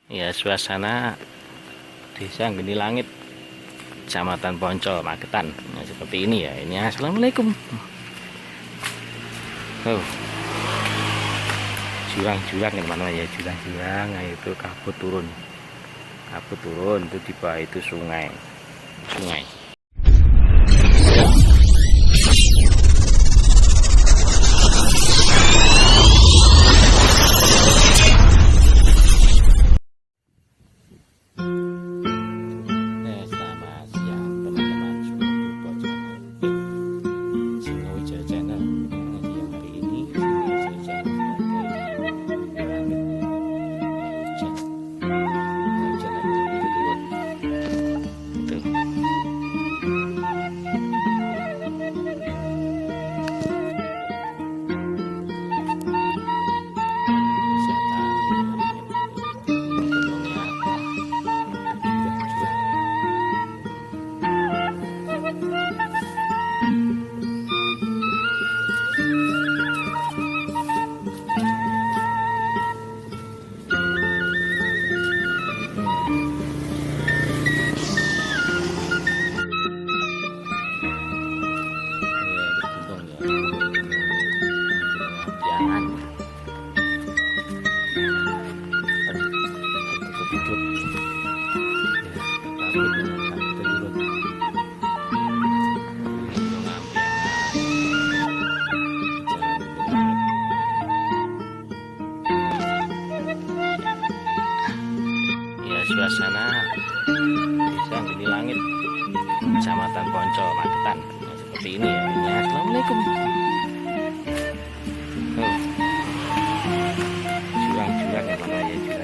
Ya, suasana desa Geni Langit, Kecamatan Poncol, Magetan. Nah, seperti ini ya. Ini assalamualaikum. Oh, jurang-jurang yang mana ya, jurang-jurang. Nah, itu kabut turun. Kabut turun itu di bawah itu sungai. Sungai. Selamat siang teman-teman seluruh Bojonegoro. Singo Wijaya Channel. Jadi hari ini Singo Wijaya Channel berada di langit. Hujan. Hujan lagi turun. Itu. Wisata gunungnya jurang-jurang. Jangan ya, suasana desa Geni Langit, Kecamatan Poncol, Magetan. Nah, seperti ini ya. Ini assalamualaikum. Oh, jurang-jurang yang mana ya, jurang.